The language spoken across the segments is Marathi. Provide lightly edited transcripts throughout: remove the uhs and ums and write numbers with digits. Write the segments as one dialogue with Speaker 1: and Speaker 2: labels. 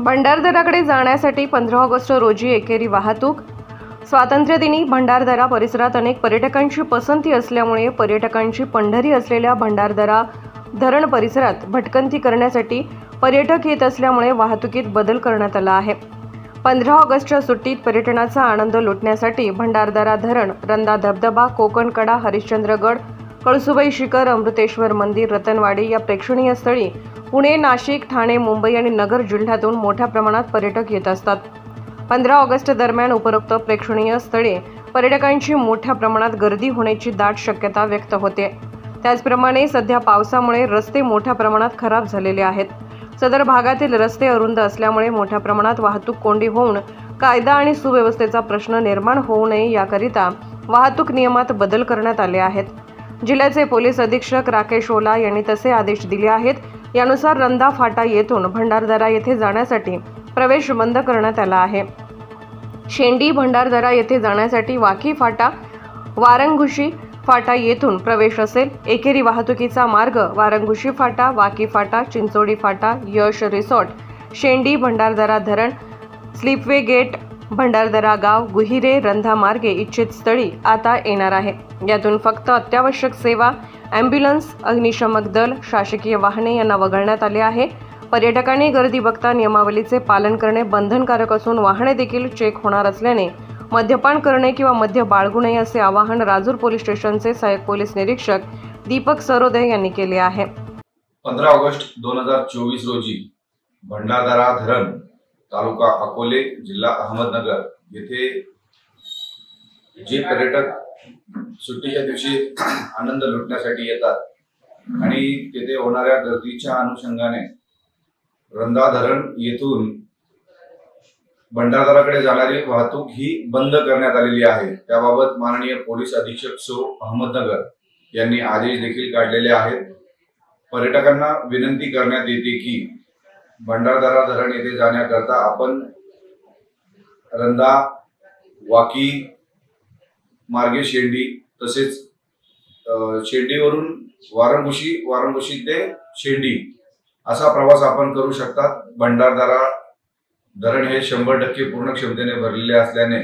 Speaker 1: भंडारदराकडे जाण्यासाठी 15 ऑगस्ट रोजी एकेरी वाहतूक। स्वातंत्र्यदिनी भंडारदरा परिसरात अनेक पर्यटकांची पसंती असल्यामुळे पर्यटकांची पंढरी असलेल्या भंडारदरा धरण परिसरात भटकंती करण्यासाठी पर्यटक येत असल्यामुळे वाहतुकीत बदल करण्यात आला आहे। 15 ऑगस्टच्या सुट्टीत पर्यटनाचा आनंद लुटण्यासाठी भंडारदरा धरण, रंधा धबधबा, कोकणकडा, हरिश्चंद्रगड, कळसुबाई शिखर, अमृतेश्वर मंदिर, रतनवाडी या प्रेक्षणीय स्थळी पुणे, नाशिक, ठाणे, मुंबई आणि नगर जिल्ह्यातून मोठ्या प्रमाणात पर्यटक येत असतात। 15 ऑगस्ट दरम्यान उपरोक्त प्रेक्षणीय स्थळे पर्यटकांची मोठ्या प्रमाणात गर्दी होण्याची दाट शक्यता व्यक्त होते। त्याचप्रमाणे सध्या पावसामुळे रस्ते मोठ्या प्रमाणात खराब झालेले आहेत। सदर भागातील रस्ते अरुंद असल्यामुळे मोठ्या प्रमाणात वाहतूक कोंडी होऊन कायदा आणि सुव्यवस्थेचा प्रश्न निर्माण होऊ नये याकरिता वाहतूक नियमात बदल करण्यात आले आहेत। जिल्ह्याचे पोलीस अधीक्षक राकेश ओला यांनी तसे आदेश दिले आहेत। यानुसार रंधा फाटा येथून भंडारदरा येथे जाण्यासाठी प्रवेश बंद करण्यात आला आहे। शेंडी भंडारदरा येथे जाण्यासाठी वाकी फाटा, वारंगुशी फाटा येथून प्रवेश असेल। एकेरी वाहतुकीचा मार्ग वारंगुशी फाटा, वाकी फाटा, चिंचोडी फाटा, यश रिसॉर्ट, शेंडी भंडारदरा धरण, स्लिपवे गेट, भंडारदरा गाव, गुहिरे, रंधा मार्गे इच्छित स्थळी आता येणार आहे। यातून फक्त अत्यावश्यक सेवा, ॲम्ब्युलन्स, अग्निशमक दल, शासकीय वाहने यांना वगळण्यात आले आहे। पर्यटकांनी गर्दी बघता नियमावलीचे पालन करणे बंधनकारक असून वाहने देखील चेक होणार असल्याने मद्यपान करणे किंवा मद्य बाळगू नये असे आवाहन राजूर पोलीस स्टेशनचे सहाय्यक पोलीस निरीक्षक दीपक सरोदे यांनी केले आहे।
Speaker 2: 15 ऑगस्ट 2024 रोजी भंडारदरा धरण, तालुका अकोले, जिल्हा अहमदनगर येथे जे पर्यटक सुट्टीच्या दिवशी आनंद लुटण्यासाठी येतात आणि तेथे होणाऱ्या गर्दीच्या अनुषंगाने रंधा धरण येथून भंडारदराकडे जाणारी वाहतूक ही बंद करण्यात आलेली आहे। त्याबाबत माननीय पोलीस अधीक्षक सो अहमदनगर यांनी आदेश देखील काढलेले आहेत। पर्यटकांना विनंती करण्यात येते की भंडारदरा धरण येथे जाण्याकरता आपण रंधा, वाकी मार्गे शेंडी, तसेच शेंडीवरून वारंगुशी, वारंगुशी ते शेंडी असा प्रवास आपण करू शकतात। भंडारदरा धरण हे 100% पूर्ण क्षमतेने भरलेले असल्याने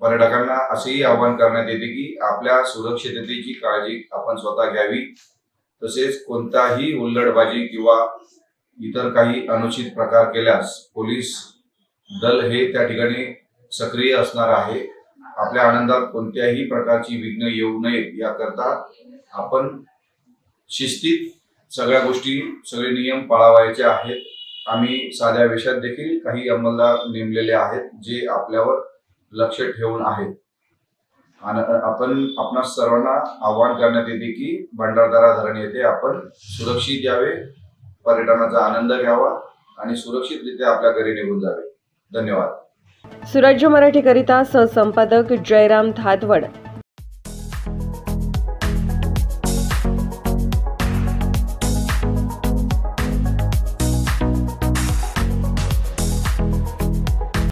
Speaker 2: पर्यटकांना असेही आवाहन करण्यात येते की आपल्या सुरक्षिततेची काळजी आपण स्वतः घ्यावी। तसेच कोणताही हुल्लडबाजी किंवा इतर काही अनुचित प्रकार केल्यास पोलीस दल हे त्या ठिकाणी सक्रिय असणार आहे। आपल्या आनंदात कोणत्याही प्रकारची विघ्न येऊ नयेत याकरता आपण शिस्तीत सगळ्या गोष्टी, सगळे नियम पाळावायचे आहेत। आम्ही साध्या वेशात देखील काही अंमलदार नेमलेले आहेत जे आपल्यावर लक्ष ठेवून आहेत। आपणा सर्वांना आवाहन करण्यात येते की भंडारदरा धरण येथे आपण सुरक्षित यावे, पर्यटनाचा आनंद घ्यावा आणि सुरक्षितरित्या आपल्या घरी निघून जावे। धन्यवाद।
Speaker 1: सुराज्य मराठी करिता सहसंपादक जयराम धातवड।